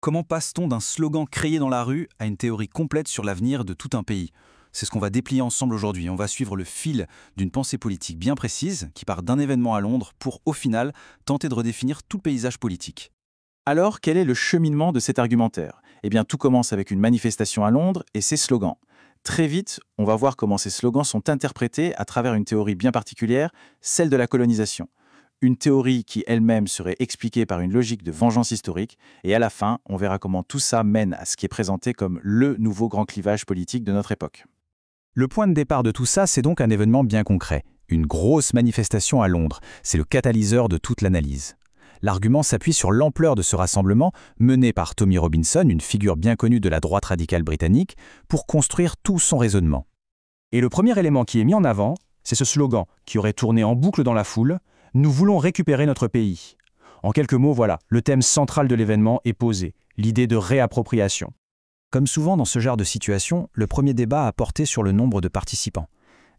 Comment passe-t-on d'un slogan créé dans la rue à une théorie complète sur l'avenir de tout un pays? C'est ce qu'on va déplier ensemble aujourd'hui. On va suivre le fil d'une pensée politique bien précise qui part d'un événement à Londres pour, au final, tenter de redéfinir tout le paysage politique. Alors, quel est le cheminement de cet argumentaire? Eh bien, tout commence avec une manifestation à Londres et ses slogans. Très vite, on va voir comment ces slogans sont interprétés à travers une théorie bien particulière, celle de la colonisation. Une théorie qui elle-même serait expliquée par une logique de vengeance historique, et à la fin, on verra comment tout ça mène à ce qui est présenté comme le nouveau grand clivage politique de notre époque. Le point de départ de tout ça, c'est donc un événement bien concret. Une grosse manifestation à Londres. C'est le catalyseur de toute l'analyse. L'argument s'appuie sur l'ampleur de ce rassemblement mené par Tommy Robinson, une figure bien connue de la droite radicale britannique, pour construire tout son raisonnement. Et le premier élément qui est mis en avant, c'est ce slogan qui aurait tourné en boucle dans la foule « Nous voulons récupérer notre pays ». En quelques mots, voilà, le thème central de l'événement est posé, l'idée de réappropriation. Comme souvent dans ce genre de situation, le premier débat a porté sur le nombre de participants.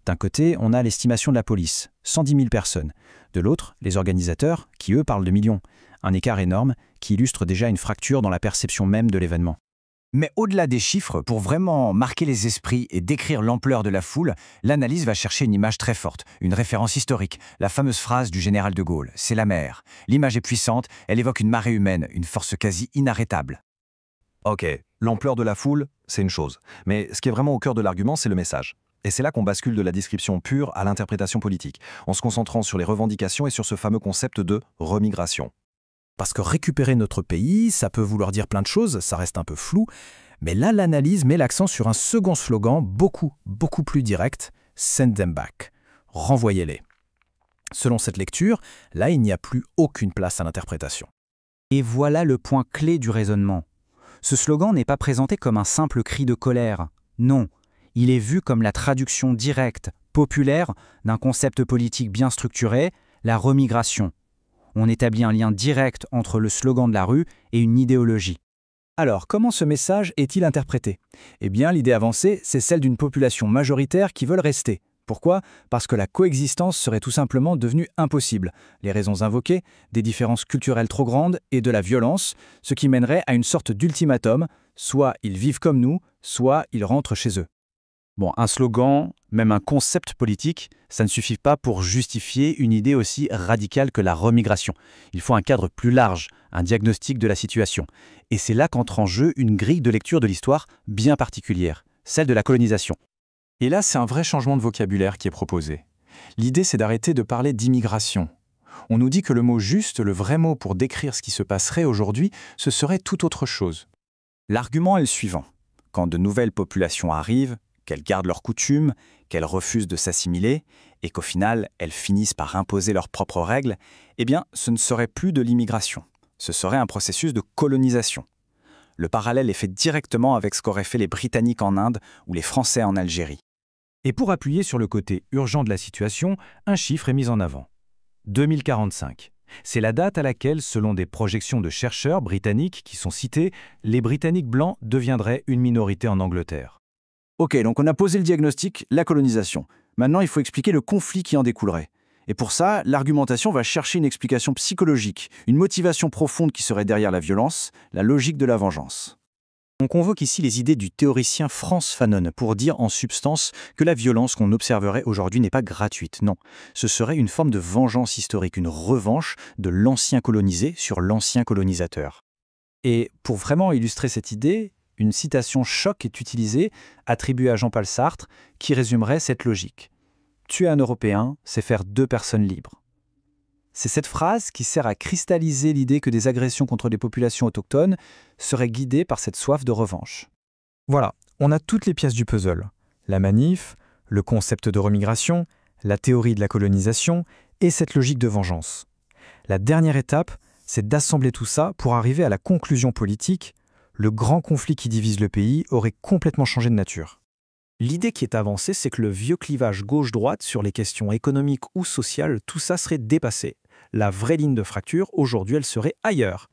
D'un côté, on a l'estimation de la police, 110 000 personnes. De l'autre, les organisateurs, qui eux parlent de millions. Un écart énorme qui illustre déjà une fracture dans la perception même de l'événement. Mais au-delà des chiffres, pour vraiment marquer les esprits et décrire l'ampleur de la foule, l'analyse va chercher une image très forte, une référence historique, la fameuse phrase du général de Gaulle, c'est la mer. L'image est puissante, elle évoque une marée humaine, une force quasi inarrêtable. Ok, l'ampleur de la foule, c'est une chose. Mais ce qui est vraiment au cœur de l'argument, c'est le message. Et c'est là qu'on bascule de la description pure à l'interprétation politique, en se concentrant sur les revendications et sur ce fameux concept de remigration. Parce que récupérer notre pays, ça peut vouloir dire plein de choses, ça reste un peu flou, mais là l'analyse met l'accent sur un second slogan beaucoup plus direct, « Send them back », renvoyez-les. Selon cette lecture, là il n'y a plus aucune place à l'interprétation. Et voilà le point clé du raisonnement. Ce slogan n'est pas présenté comme un simple cri de colère, non, il est vu comme la traduction directe, populaire, d'un concept politique bien structuré, la remigration. On établit un lien direct entre le slogan de la rue et une idéologie. Alors, comment ce message est-il interprété? Eh bien, l'idée avancée, c'est celle d'une population majoritaire qui veulent rester. Pourquoi? Parce que la coexistence serait tout simplement devenue impossible. Les raisons invoquées, des différences culturelles trop grandes et de la violence, ce qui mènerait à une sorte d'ultimatum, soit ils vivent comme nous, soit ils rentrent chez eux. Bon, un slogan, même un concept politique, ça ne suffit pas pour justifier une idée aussi radicale que la remigration. Il faut un cadre plus large, un diagnostic de la situation. Et c'est là qu'entre en jeu une grille de lecture de l'histoire bien particulière, celle de la colonisation. Et là, c'est un vrai changement de vocabulaire qui est proposé. L'idée, c'est d'arrêter de parler d'immigration. On nous dit que le mot juste, le vrai mot pour décrire ce qui se passerait aujourd'hui, ce serait tout autre chose. L'argument est le suivant. Quand de nouvelles populations arrivent, qu'elles gardent leurs coutumes, qu'elles refusent de s'assimiler, et qu'au final, elles finissent par imposer leurs propres règles, eh bien, ce ne serait plus de l'immigration. Ce serait un processus de colonisation. Le parallèle est fait directement avec ce qu'auraient fait les Britanniques en Inde ou les Français en Algérie. Et pour appuyer sur le côté urgent de la situation, un chiffre est mis en avant. 2045. C'est la date à laquelle, selon des projections de chercheurs britanniques qui sont cités, les Britanniques blancs deviendraient une minorité en Angleterre. Ok, donc on a posé le diagnostic, la colonisation. Maintenant, il faut expliquer le conflit qui en découlerait. Et pour ça, l'argumentation va chercher une explication psychologique, une motivation profonde qui serait derrière la violence, la logique de la vengeance. On convoque ici les idées du théoricien Frantz Fanon pour dire en substance que la violence qu'on observerait aujourd'hui n'est pas gratuite, non. Ce serait une forme de vengeance historique, une revanche de l'ancien colonisé sur l'ancien colonisateur. Et pour vraiment illustrer cette idée, une citation choc est utilisée, attribuée à Jean-Paul Sartre, qui résumerait cette logique. Tuer un Européen, c'est faire 2 personnes libres. C'est cette phrase qui sert à cristalliser l'idée que des agressions contre les populations autochtones seraient guidées par cette soif de revanche. Voilà, on a toutes les pièces du puzzle. La manif, le concept de remigration, la théorie de la colonisation et cette logique de vengeance. La dernière étape, c'est d'assembler tout ça pour arriver à la conclusion politique. Le grand conflit qui divise le pays aurait complètement changé de nature. L'idée qui est avancée, c'est que le vieux clivage gauche-droite sur les questions économiques ou sociales, tout ça serait dépassé. La vraie ligne de fracture, aujourd'hui, elle serait ailleurs.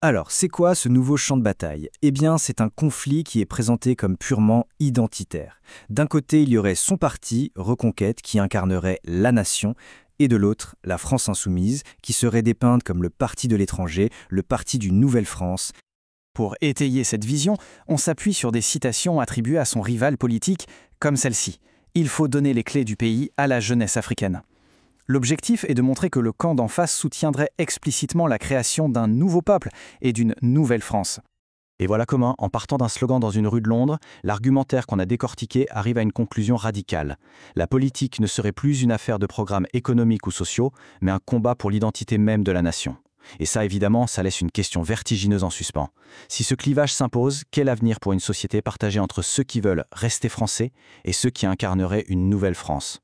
Alors, c'est quoi ce nouveau champ de bataille? Eh bien, c'est un conflit qui est présenté comme purement identitaire. D'un côté, il y aurait son parti, Reconquête, qui incarnerait la nation, et de l'autre, la France insoumise, qui serait dépeinte comme le parti de l'étranger, le parti d'une nouvelle France. Pour étayer cette vision, on s'appuie sur des citations attribuées à son rival politique, comme celle-ci. « Il faut donner les clés du pays à la jeunesse africaine ». L'objectif est de montrer que le camp d'en face soutiendrait explicitement la création d'un nouveau peuple et d'une nouvelle France. Et voilà comment, en partant d'un slogan dans une rue de Londres, l'argumentaire qu'on a décortiqué arrive à une conclusion radicale. La politique ne serait plus une affaire de programmes économiques ou sociaux, mais un combat pour l'identité même de la nation. Et ça, évidemment, ça laisse une question vertigineuse en suspens. Si ce clivage s'impose, quel avenir pour une société partagée entre ceux qui veulent rester français et ceux qui incarneraient une nouvelle France ?